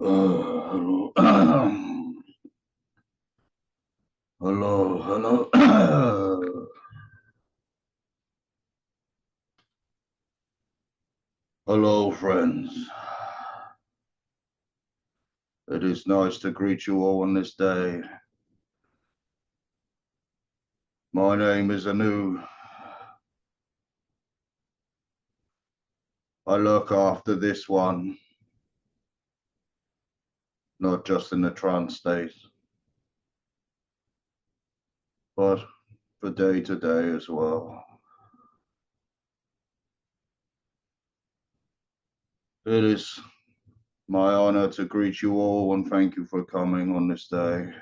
Hello. Hello. Hello, friends. It is nice to greet you all on this day. My name is Anu. I look after this one, not just in the trance state, but for day to day as well. It is my honor to greet you all and thank you for coming on this day.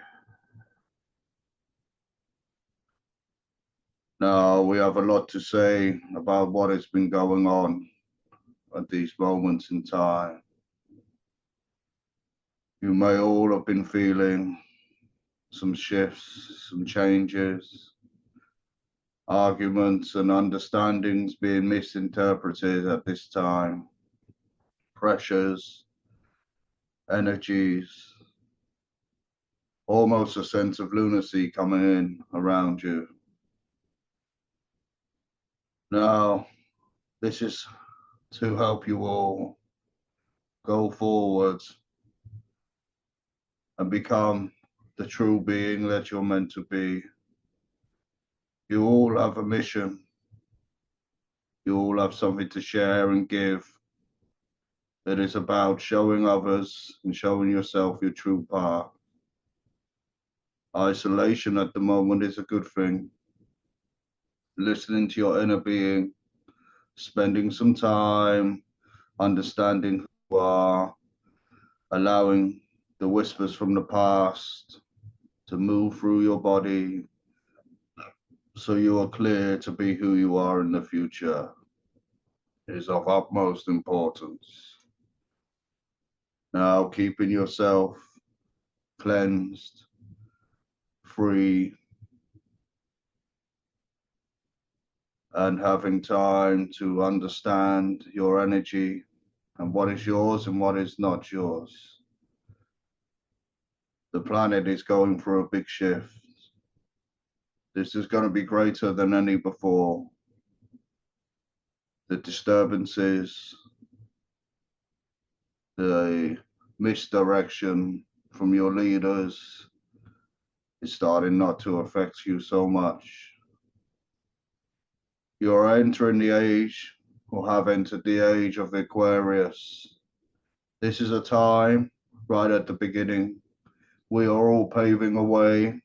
Now, we have a lot to say about what has been going on at these moments in time. You may all have been feeling some shifts, some changes, arguments and understandings being misinterpreted at this time, pressures, energies, almost a sense of lunacy coming in around you. Now, this is to help you all go forward and become the true being that you're meant to be. You all have a mission. You all have something to share and give. It is about showing others and showing yourself your true path. Isolation at the moment is a good thing. Listening to your inner being, spending some time understanding who you are, allowing the whispers from the past to move through your body so you are clear to be who you are in the future is of utmost importance. Now, keeping yourself cleansed, free, and having time to understand your energy and what is yours and what is not yours. The planet is going through a big shift. This is going to be greater than any before. The disturbances, the misdirection from your leaders is starting not to affect you so much. You're entering the age, or have entered the age of Aquarius. This is a time, right at the beginning, we are all paving a way.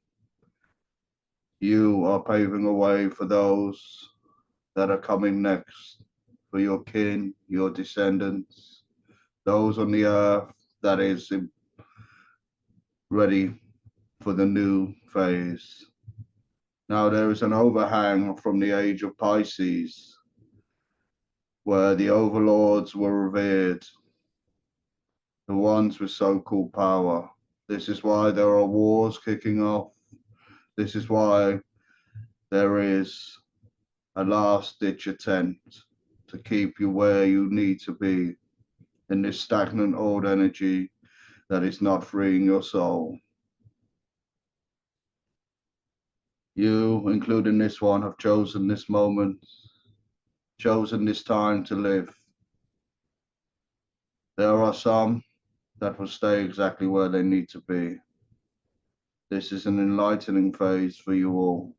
You are paving a way for those that are coming next, for your kin, your descendants, those on the earth that is ready for the new phase. Now there is an overhang from the age of Pisces, where the overlords were revered, the ones with so-called power. This is why there are wars kicking off. This is why there is a last-ditch attempt to keep you where you need to be in this stagnant old energy that is not freeing your soul. You, including this one, have chosen this moment, chosen this time to live. There are some that will stay exactly where they need to be. This is an enlightening phase for you all.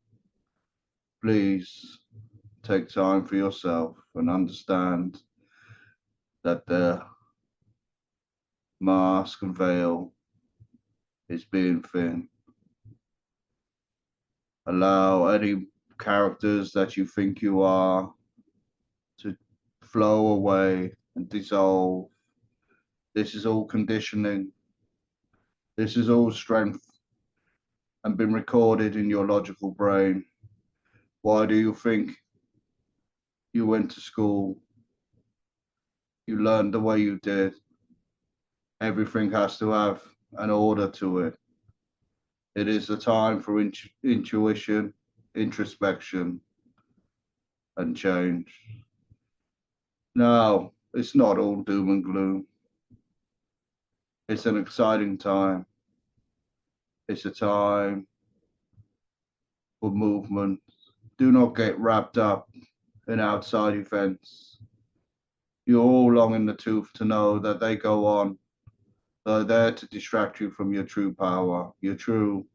Please take time for yourself and understand that the mask and veil is being thin. Allow any characters that you think you are to flow away and dissolve. This is all conditioning. This is all strength and been recorded in your logical brain. Why do you think you went to school? You learned the way you did. Everything has to have an order to it. It is a time for intuition, introspection, and change. No, it's not all doom and gloom. It's an exciting time. It's a time for movement. Do not get wrapped up in outside events. You're all long in the tooth to know that they go on. They're there to distract you from your true power, your true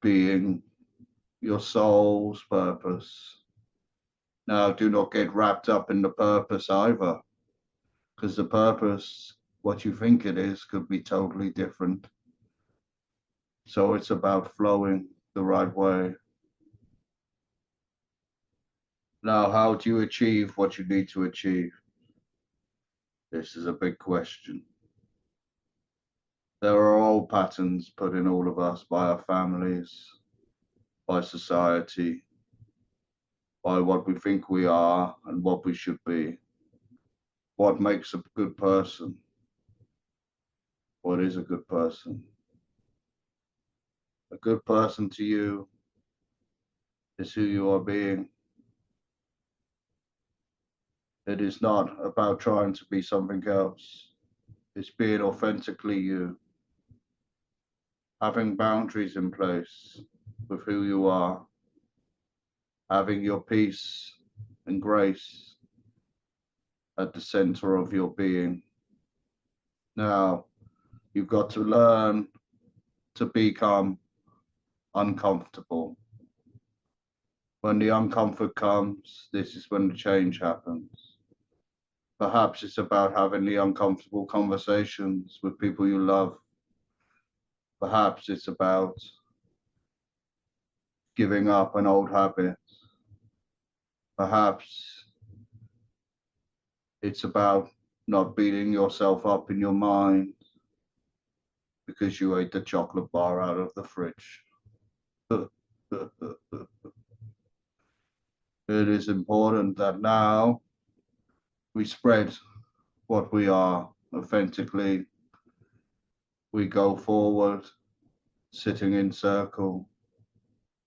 being, your soul's purpose. Now, do not get wrapped up in the purpose either, because the purpose, what you think it is, could be totally different. So it's about flowing the right way. Now, how do you achieve what you need to achieve? This is a big question. There are old patterns put in all of us by our families, by society, by what we think we are and what we should be. What makes a good person? What is a good person? A good person to you is who you are being. It is not about trying to be something else. It's being authentically you, having boundaries in place with who you are, having your peace and grace at the center of your being. Now, you've got to learn to become uncomfortable. When the uncomfort comes, this is when the change happens. Perhaps it's about having the uncomfortable conversations with people you love. Perhaps it's about giving up an old habit. Perhaps it's about not beating yourself up in your mind because you ate the chocolate bar out of the fridge. It is important that now we spread what we are authentically. We go forward, sitting in circle,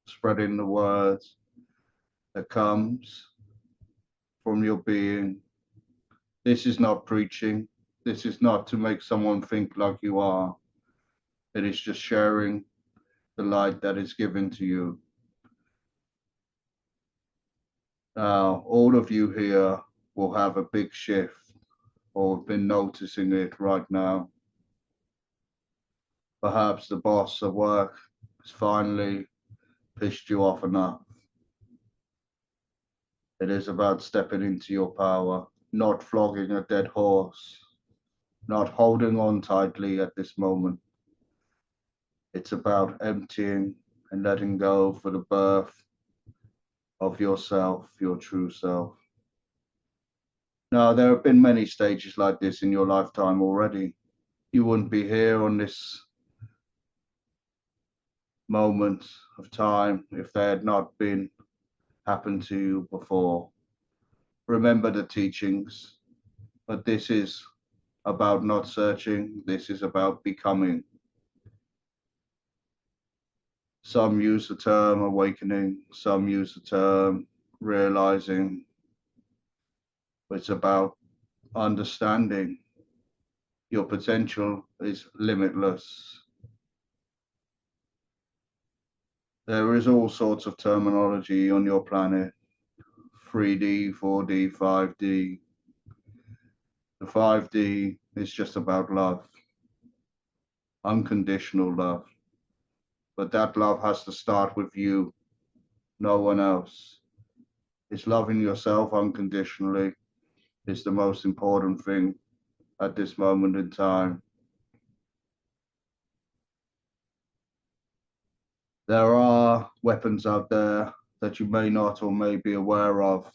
spreading the word that comes from your being. This is not preaching. This is not to make someone think like you are. It is just sharing the light that is given to you. Now, all of you here will have a big shift or have been noticing it right now. Perhaps the boss at work has finally pissed you off enough. It is about stepping into your power, not flogging a dead horse, not holding on tightly at this moment. It's about emptying and letting go for the birth of yourself, your true self. Now, there have been many stages like this in your lifetime already. You wouldn't be here on this moment of time if they had not been happened to you before. Remember the teachings, but this is about not searching, this is about becoming. Some use the term awakening, some use the term realizing. It's about understanding your potential is limitless. There is all sorts of terminology on your planet, 3D, 4D, 5D. The 5D is just about love, unconditional love. But that love has to start with you, no one else. It's loving yourself unconditionally is the most important thing at this moment in time. There are weapons out there that you may not or may be aware of,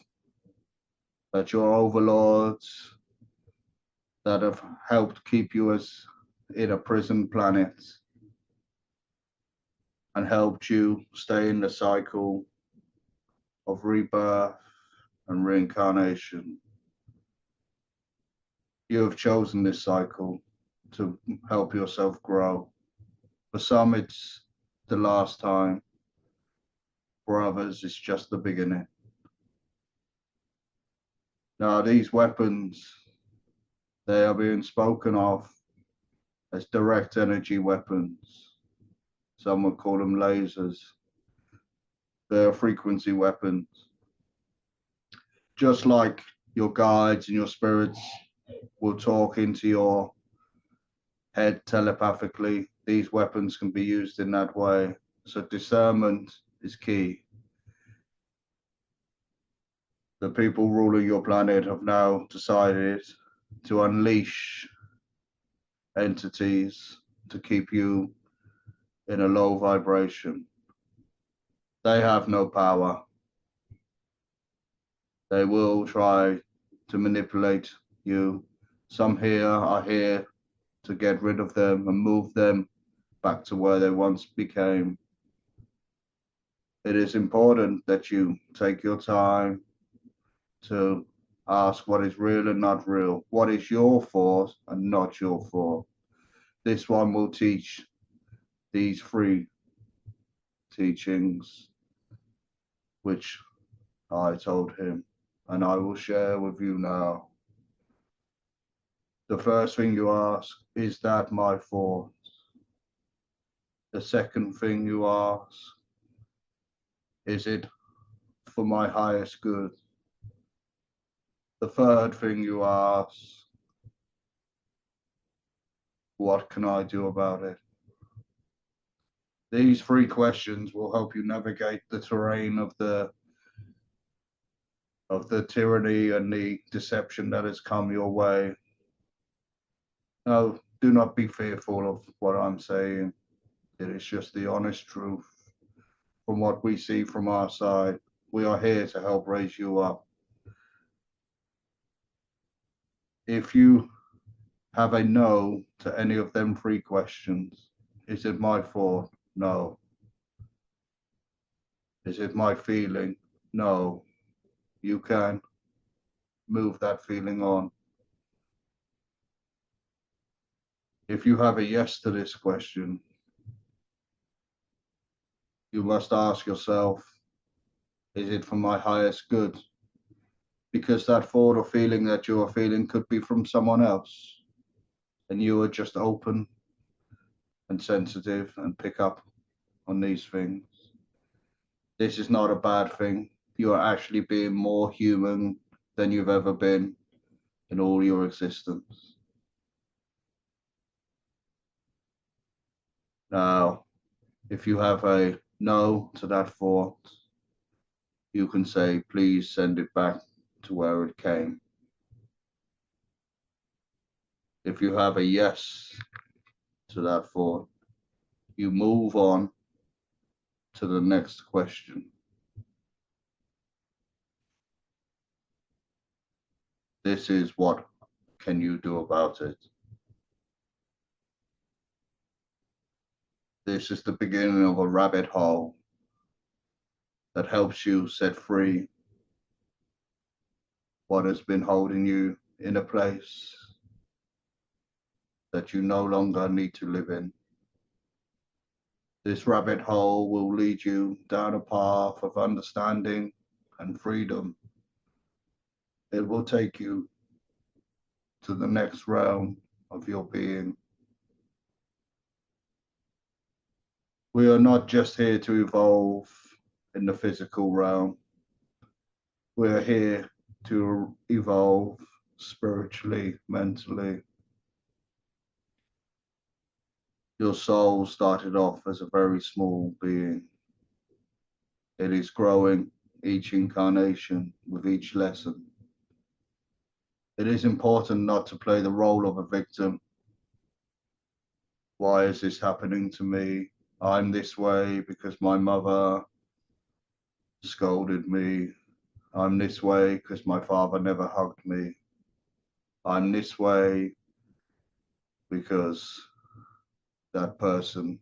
that your overlords that have helped keep you as in a prison planet and helped you stay in the cycle of rebirth and reincarnation. You have chosen this cycle to help yourself grow. For some, it's the last time. For others, it's just the beginning. Now, these weapons, they are being spoken of as direct energy weapons. Some would call them lasers. They're frequency weapons. Just like your guides and your spirits will talk into your head telepathically, these weapons can be used in that way. So discernment is key. The people ruling your planet have now decided to unleash entities to keep you in a low vibration. They have no power. They will try to manipulate you. Some here are here to get rid of them and move them back to where they once became. It is important that you take your time to ask what is real and not real. What is your fault and not your fault? This one will teach these three teachings, which I told him, and I will share with you now. The first thing you ask, is that my fault? The second thing you ask, is it for my highest good? The third thing you ask, what can I do about it? These three questions will help you navigate the terrain of the tyranny and the deception that has come your way. No, do not be fearful of what I'm saying. It is just the honest truth from what we see from our side. We are here to help raise you up. If you have a no to any of them three questions, is it my fault? No. Is it my feeling? No. You can move that feeling on. If you have a yes to this question, you must ask yourself, is it for my highest good? Because that thought or feeling that you are feeling could be from someone else, and you are just open and sensitive and pick up on these things. This is not a bad thing. You are actually being more human than you've ever been in all your existence. Now, if you have a no to that thought, you can say, please send it back to where it came. If you have a yes to that thought, you move on to the next question. This is what can you do about it? This is the beginning of a rabbit hole that helps you set free what has been holding you in a place that you no longer need to live in. This rabbit hole will lead you down a path of understanding and freedom. It will take you to the next realm of your being. We are not just here to evolve in the physical realm. We are here to evolve spiritually, mentally. Your soul started off as a very small being. It is growing each incarnation with each lesson. It is important not to play the role of a victim. Why is this happening to me? I'm this way because my mother scolded me. I'm this way because my father never hugged me. I'm this way because that person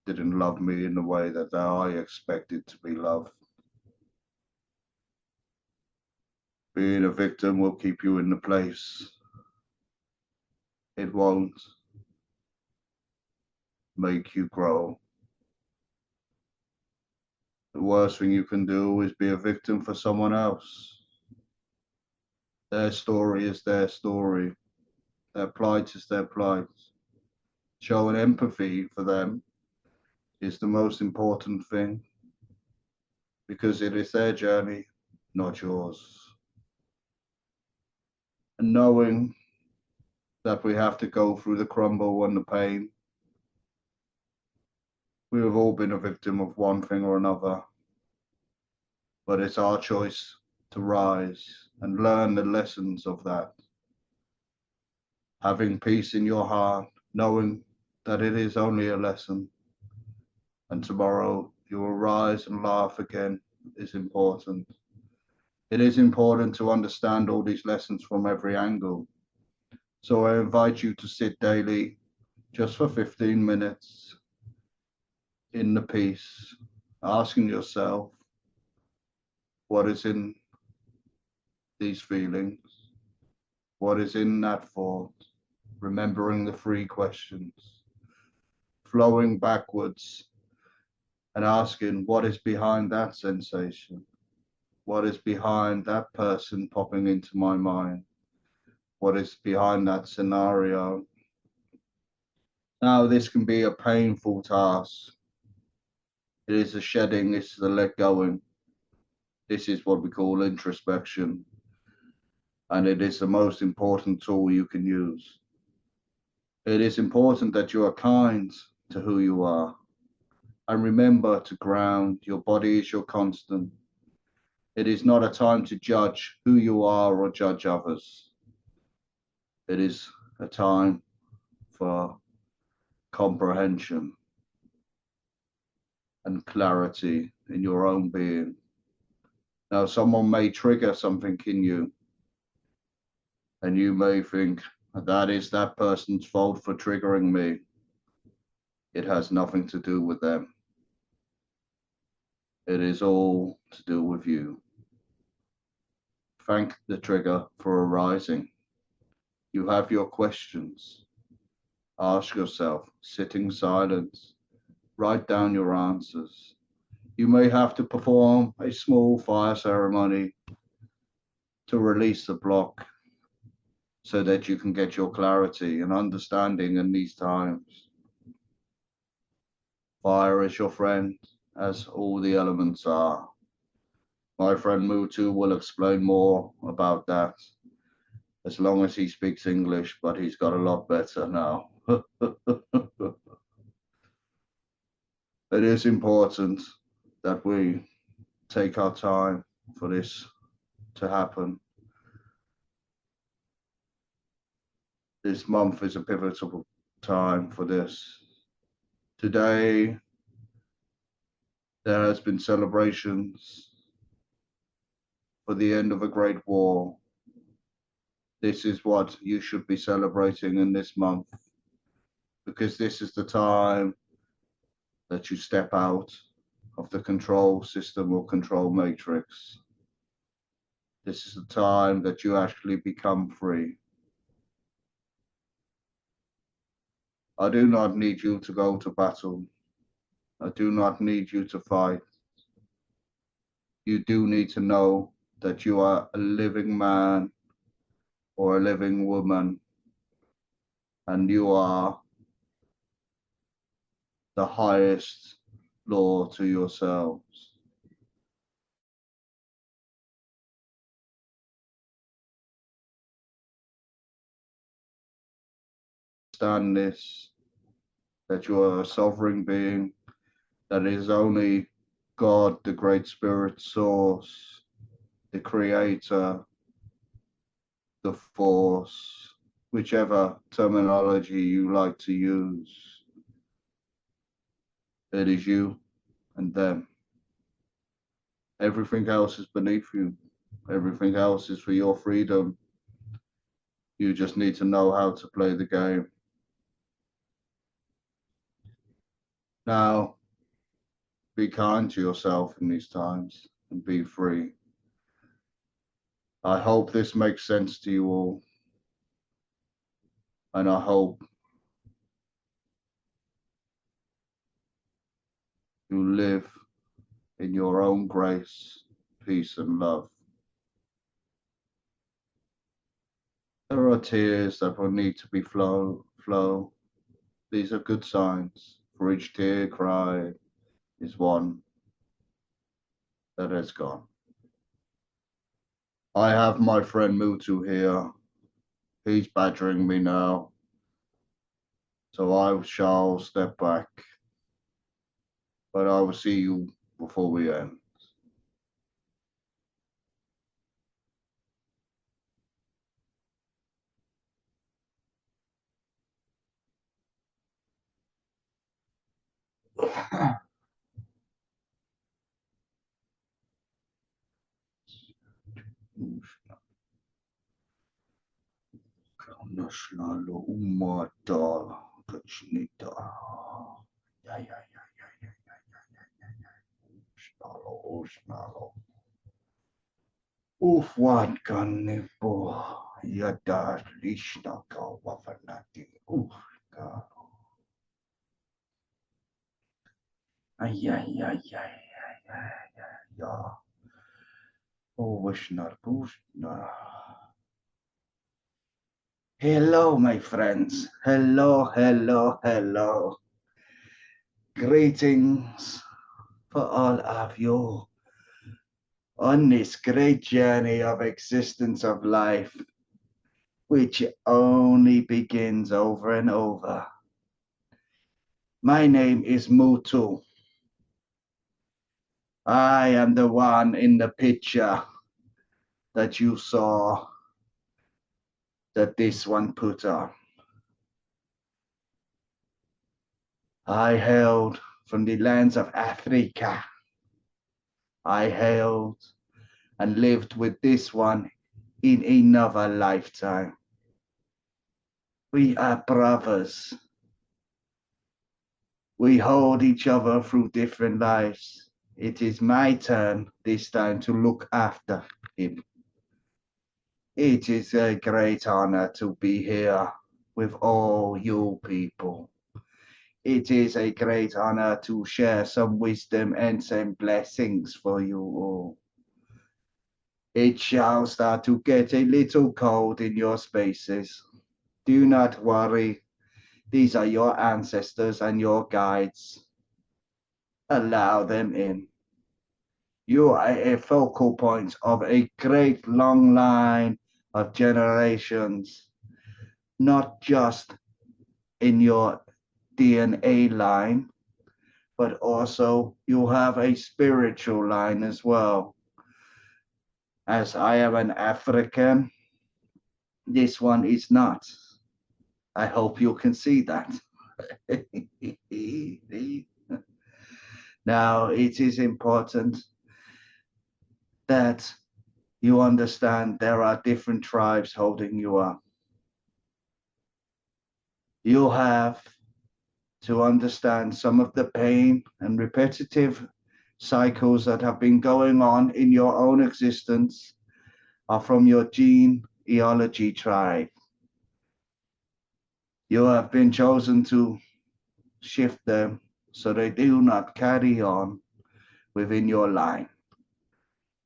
didn't love me in the way that I expected to be loved. Being a victim will keep you in the place. It won't make you grow. The worst thing you can do is be a victim for someone else. Their story is their story. Their plight is their plight. showing empathy for them is the most important thing, because it is their journey, not yours. And knowing that we have to go through the crumble and the pain, we have all been a victim of one thing or another, but it's our choice to rise and learn the lessons of that. Having peace in your heart, knowing that it is only a lesson, and tomorrow you will rise and laugh again, is important. It is important to understand all these lessons from every angle. So I invite you to sit daily just for 15 minutes in the peace, asking yourself, what is in these feelings? What is in that thought? Remembering the three questions, flowing backwards and asking what is behind that sensation? What is behind that person popping into my mind? What is behind that scenario? Now, this can be a painful task. It is a shedding, it's the let going. This is what we call introspection, and it is the most important tool you can use. It is important that you are kind to who you are, and remember to ground. Your body is your constant. It is not a time to judge who you are or judge others. It is a time for comprehension and clarity in your own being. Now, someone may trigger something in you, and you may think that is that person's fault for triggering me. It has nothing to do with them. It is all to do with you. Thank the trigger for arising. You have your questions. Ask yourself, sitting silence, write down your answers. You may have to perform a small fire ceremony to release the block so that you can get your clarity and understanding in these times. Fire is your friend, as all the elements are. My friend Mutu will explain more about that as long as he speaks English, but he's got a lot better now. It is important that we take our time for this to happen. This month is a pivotal time for this. Today, there has been celebrations for the end of a great war. This is what you should be celebrating in this month, because this is the time that you step out of the control system or control matrix. This is the time that you actually become free. I do not need you to go to battle. I do not need you to fight. You do need to know that you are a living man or a living woman, and you are the highest law to yourselves. Understand this, that you are a sovereign being, that is only God, the Great Spirit Source, the Creator, the Force, whichever terminology you like to use. It is you and them. Everything else is beneath you. Everything else is for your freedom. You just need to know how to play the game. Now, be kind to yourself in these times and be free. I hope this makes sense to you all, and I hope you live in your own grace, peace, and love. There are tears that will need to be flow. These are good signs, for each tear cried is one that has gone. I have my friend Mutu here. He's badgering me now, so I shall step back, but I will see you before we end. Naslalo umadal kachnita. Ya ya ya ya ya ya ya ya ya ya. Snalo. Ufwan kanipo. Yada lishna ka wafanati. Ka. Ay ay ay ay ay ay ay ya. Oh, Vishnar Pushna. Hello, my friends. Hello, hello, hello. Greetings for all of you on this great journey of existence of life, which only begins over and over. My name is Mutu. I am the one in the picture that you saw that this one put on. I hailed from the lands of Africa. I hailed and lived with this one in another lifetime. We are brothers. We hold each other through different lives. It is my turn this time to look after him. It is a great honor to be here with all you people. It is a great honor to share some wisdom and some blessings for you all. It shall start to get a little cold in your spaces. Do not worry. These are your ancestors and your guides. Allow them in. You are a focal point of a great long line of generations, not just in your DNA line, but also you have a spiritual line as well. As I am an African, this one is not. I hope you can see that. Now, it is important that you understand there are different tribes holding you up. You have to understand some of the pain and repetitive cycles that have been going on in your own existence are from your genealogy tribe. You have been chosen to shift them so they do not carry on within your line.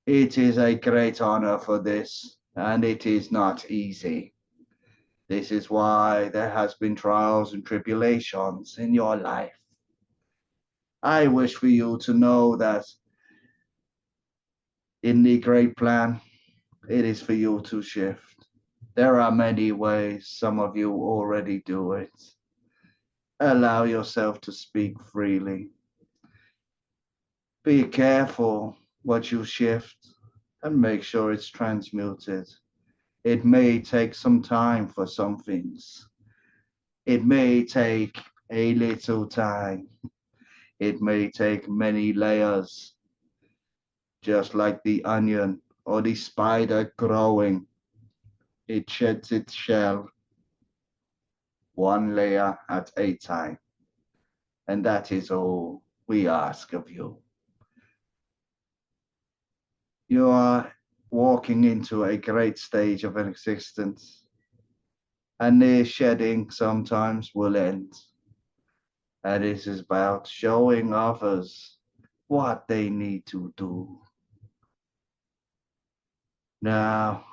It is a great honor for this, and it is not easy. This is why there has been trials and tribulations in your life. I wish for you to know that in the great plan, it is for you to shift. There are many ways, some of you already do it. Allow yourself to speak freely. Be careful what you shift and make sure it's transmuted. It may take some time for some things. It may take a little time. It may take many layers, just like the onion or the spider growing. It sheds its shell one layer at a time. And that is all we ask of you. You are walking into a great stage of an existence, and the shedding sometimes will end. And it is about showing others what they need to do. Now,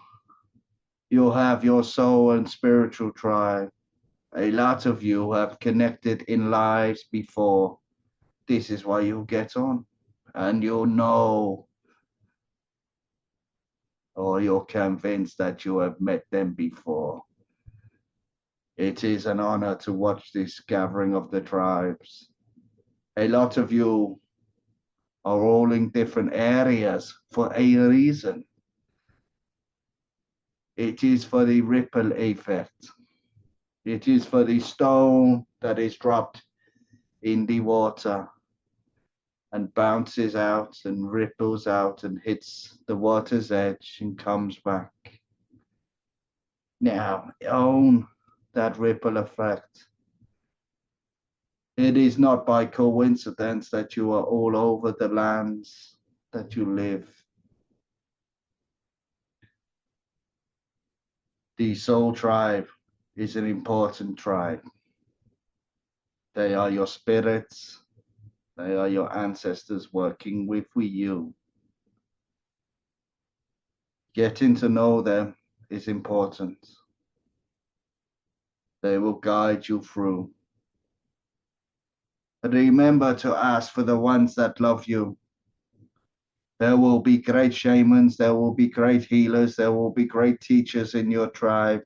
you have your soul and spiritual tribe. A lot of you have connected in lives before. This is why you get on. And you know, or you're convinced that you have met them before. It is an honor to watch this gathering of the tribes. A lot of you are all in different areas for a reason. It is for the ripple effect. It is for the stone that is dropped in the water and bounces out and ripples out and hits the water's edge and comes back. Now, own that ripple effect. It is not by coincidence that you are all over the lands that you live. The soul tribe is an important tribe. They are your spirits. They are your ancestors working with you. Getting to know them is important. They will guide you through. But remember to ask for the ones that love you. There will be great shamans, there will be great healers, there will be great teachers in your tribe.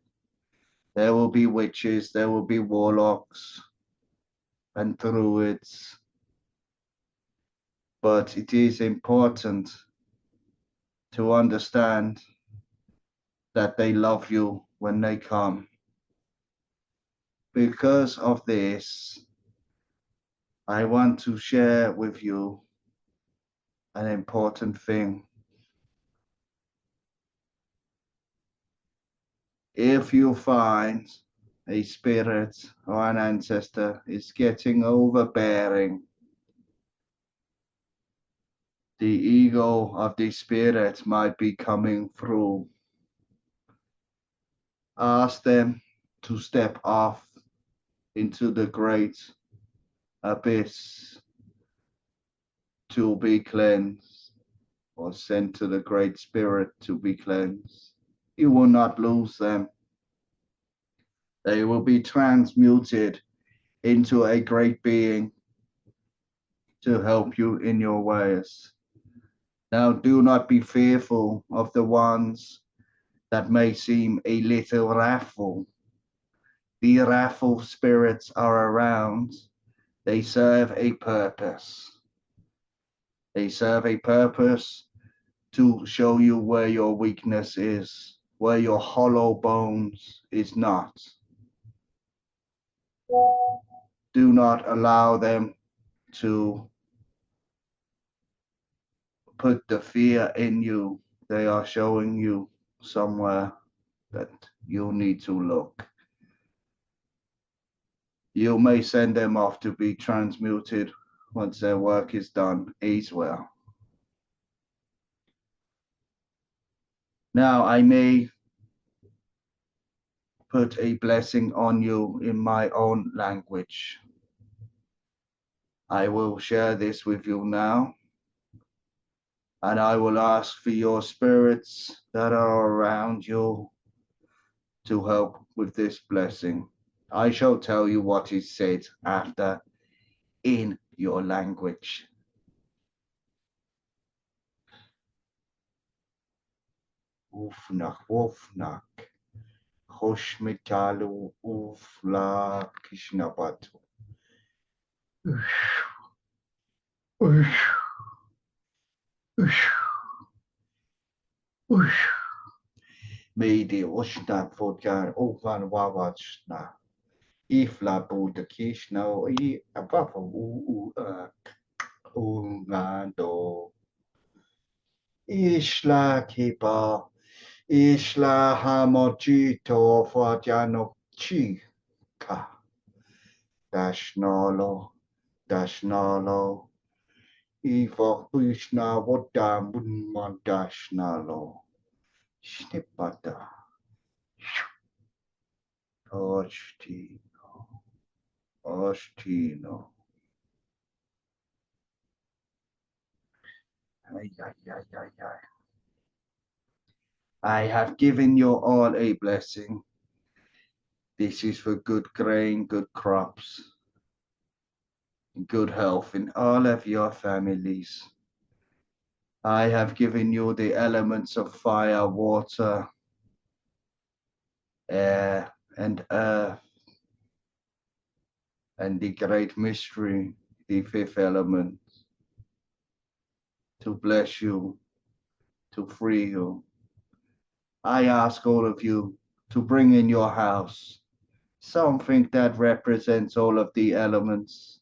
There will be witches, there will be warlocks and druids. But it is important to understand that they love you when they come. Because of this, I want to share with you an important thing. If you find a spirit or an ancestor is getting overbearing, the ego of the spirit might be coming through. Ask them to step off into the great abyss to be cleansed, or sent to the great spirit to be cleansed. You will not lose them. They will be transmuted into a great being to help you in your ways. Now, do not be fearful of the ones that may seem a little wrathful. The wrathful spirits are around. They serve a purpose. They serve a purpose to show you where your weakness is, where your hollow bones is not. Do not allow them to put the fear in you. They are showing you somewhere that you need to look. You may send them off to be transmuted once their work is done as well. Now I may put a blessing on you in my own language. I will share this with you now, and I will ask for your spirits that are around you to help with this blessing. I shall tell you what is said after in your language. Ufnak, wufnak, hoshmitalu ufla kishnabatu. Mede oshnak vodka ovan wawachna. Ifla buda kishna I ababa ungando. Ishla kipa. Ishla hamojito fadiano chika. Dashnolo. Dashnalo. Ivo Krishna Vodam Mandashnalo. Snipata. Ostino. Ostino. Ay, ay, ay, ay, ay. I have given you all a blessing. This is for good grain, good crops, good health in all of your families. I have given you the elements of fire, water, air, and earth, and the great mystery, the fifth element, to bless you, to free you. I ask all of you to bring in your house something that represents all of the elements.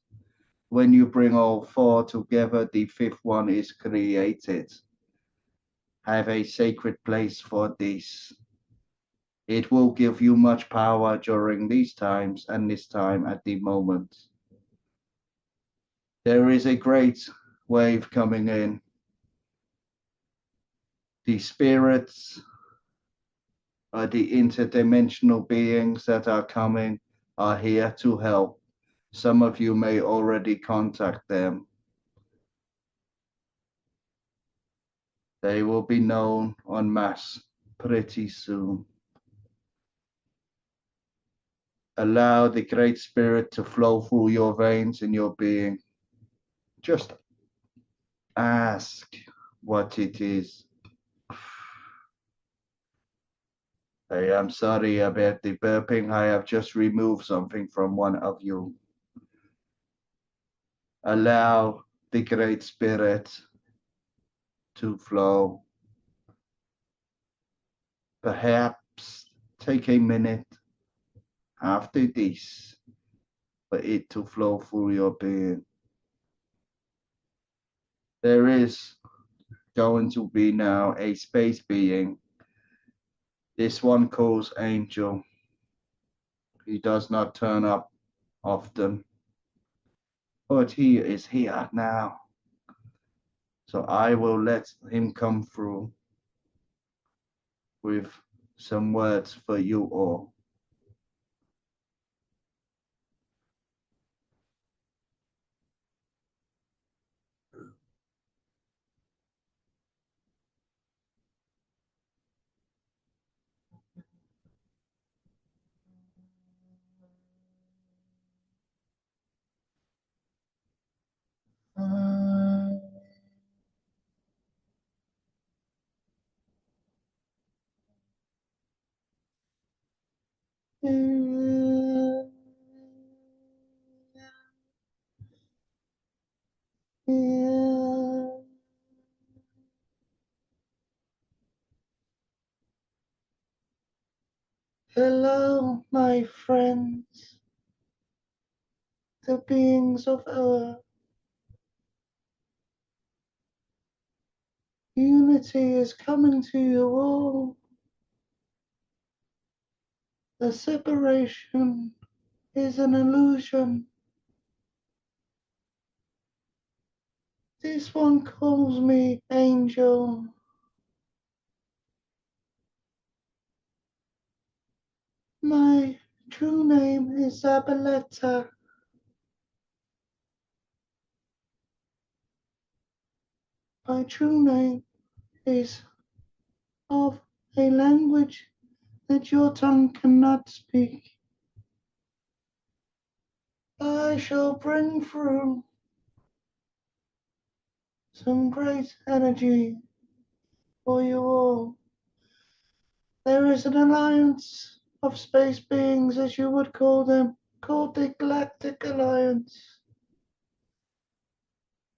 When you bring all four together, the fifth one is created. Have a sacred place for this. It will give you much power during these times and this time at the moment. There is a great wave coming in. The spirits or the interdimensional beings that are coming are here to help. Some of you may already contact them. They will be known en masse pretty soon. Allow the Great Spirit to flow through your veins in your being. Just ask what it is. I am sorry about the burping. I have just removed something from one of you. Allow the Great Spirit to flow. Perhaps take a minute after this for it to flow through your being. There is going to be now a space being. This one calls Angel. He does not turn up often, but he is here now. So I will let him come through with some words for you all. Hello, my friends, the beings of Earth. Unity is coming to you all. The separation is an illusion. This one calls me Angel. My true name is Zabaleta. My true name is of a language that your tongue cannot speak. I shall bring through some great energy for you all. There is an alliance of space beings, as you would call them, called the Galactic Alliance.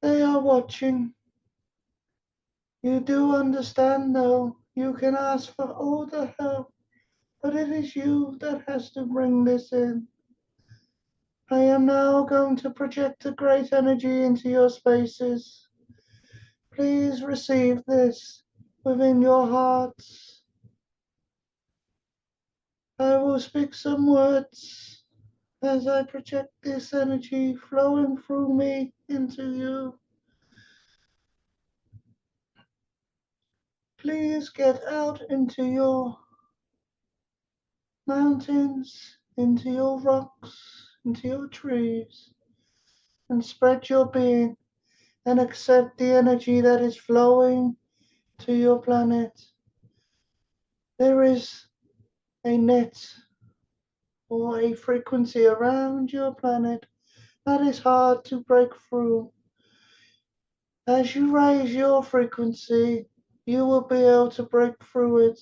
They are watching. You do understand, though, you can ask for all the help, but it is you that has to bring this in. I am now going to project a great energy into your spaces. Please receive this within your hearts. I will speak some words as I project this energy flowing through me into you. Please get out into your mountains, into your rocks, into your trees, and spread your being and accept the energy that is flowing to your planet. There is a net or a frequency around your planet that is hard to break through. As you raise your frequency, you will be able to break through it.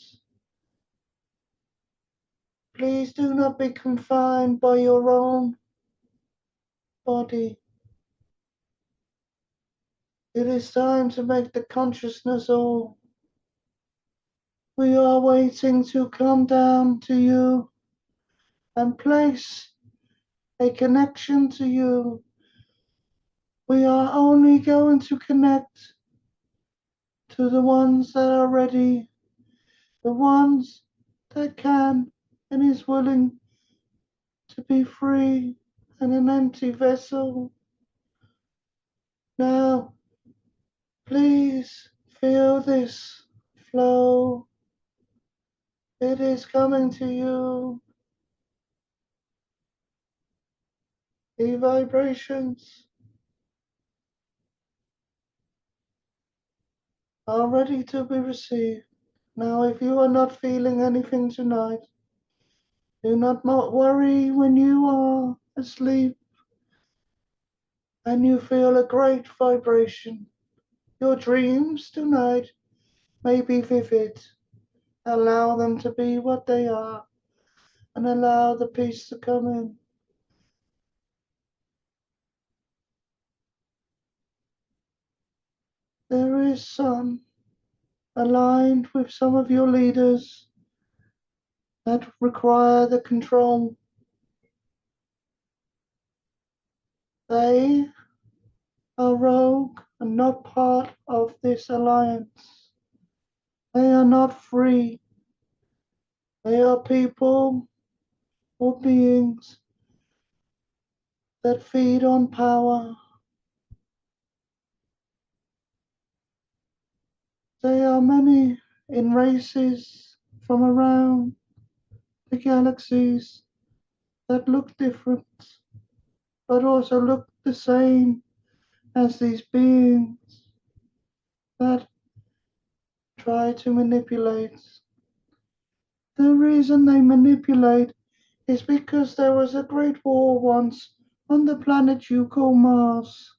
Please do not be confined by your own body. It is time to make the consciousness all. We are waiting to come down to you and place a connection to you. We are only going to connect to the ones that are ready, the ones that can and is willing to be free and an empty vessel. Now, please feel this flow. It is coming to you. The vibrations are ready to be received. Now, if you are not feeling anything tonight, do not worry when you are asleep and you feel a great vibration. Your dreams tonight may be vivid. Allow them to be what they are and allow the peace to come in. There is some aligned with some of your leaders that require the control. They are rogue and not part of this alliance. They are not free. They are people or beings that feed on power. They are many in races from around the galaxies that look different, but also look the same as these beings that try to manipulate. The reason they manipulate is because there was a great war once on the planet you call Mars.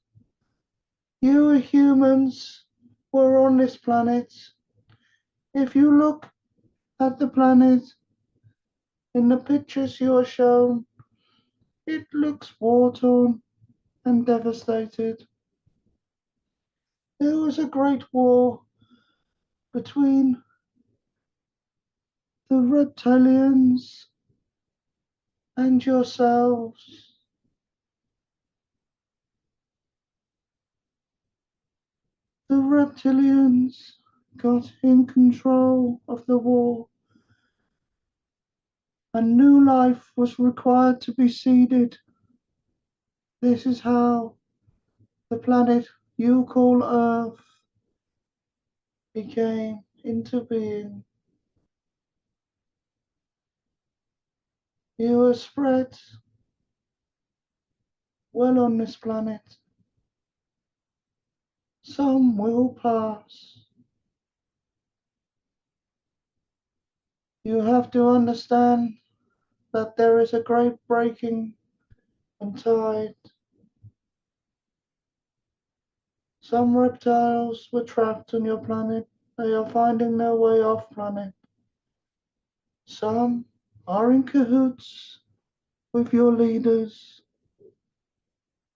You humans were on this planet. If you look at the planet in the pictures you are shown, it looks war-torn and devastated. There was a great war between the reptilians and yourselves. The reptilians got in control of the war. A new life was required to be seeded. This is how the planet you call Earth became into being. You were spread well on this planet. Some will pass. You have to understand that there is a great breaking and tide. Some reptiles were trapped on your planet. They are finding their way off planet. Some are in cahoots with your leaders,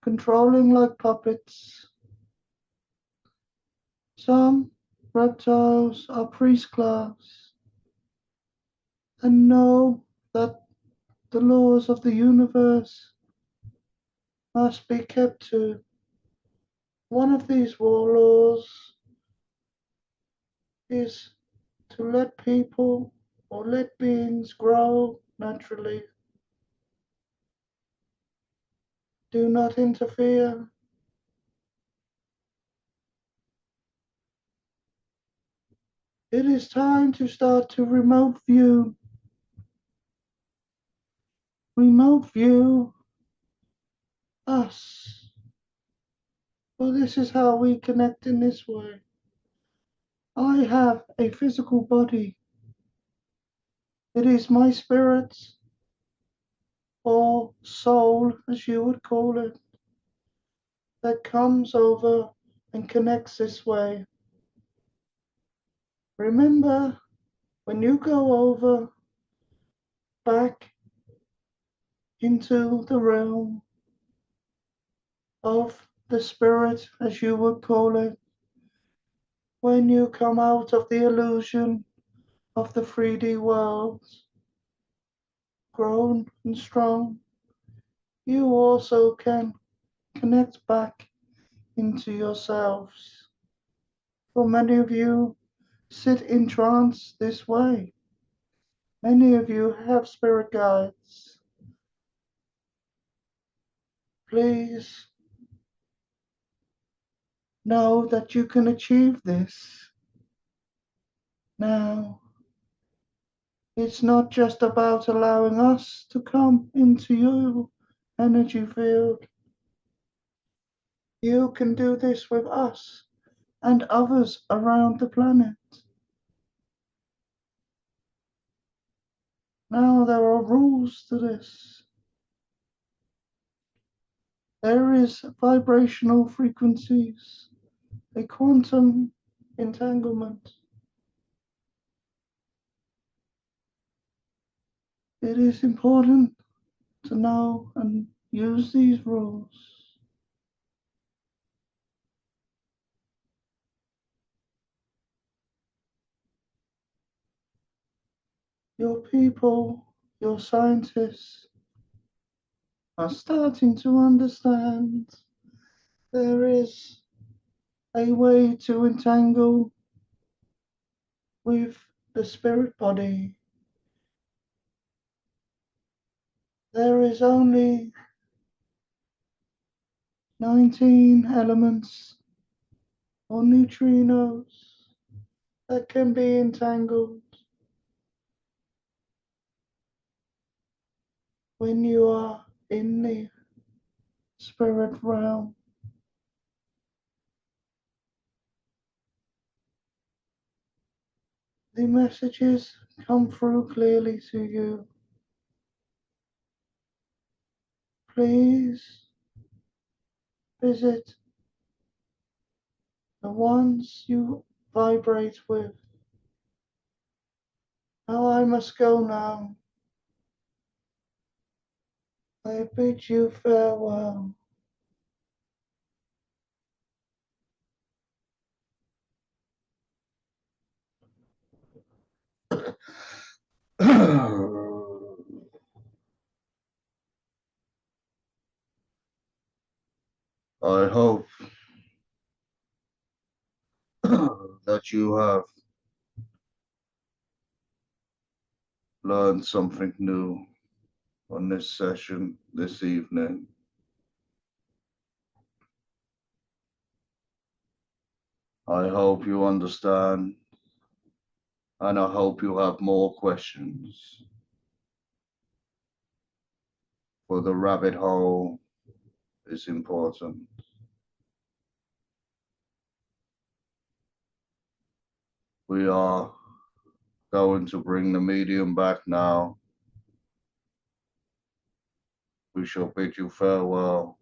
controlling like puppets. Some reptiles are priest class and know that the laws of the universe must be kept to. One of these war laws is to let people or let beings grow naturally. Do not interfere. It is time to start to remote view. Remote view us. Well, this is how we connect in this way. I have a physical body. It is my spirit or soul, as you would call it, that comes over and connects this way. Remember, when you go over back into the realm of the spirit, as you would call it, when you come out of the illusion of the 3D world, grown and strong, you also can connect back into yourselves. For many of you sit in trance this way. Many of you have spirit guides. Please know that you can achieve this. Now, it's not just about allowing us to come into your energy field. You can do this with us and others around the planet. Now, there are rules to this. There is vibrational frequencies, a quantum entanglement. It is important to know and use these rules. Your people, your scientists are starting to understand there is a way to entangle with the spirit body. There is only 19 elements or neutrinos that can be entangled when you are in the spirit realm. The messages come through clearly to you. Please visit the ones you vibrate with. Now I must go now. I bid you farewell. I hope that you have learned something new on this session this evening. I hope you understand, and I hope you have more questions, for the rabbit hole is important. We are going to bring the medium back now. We shall bid you farewell.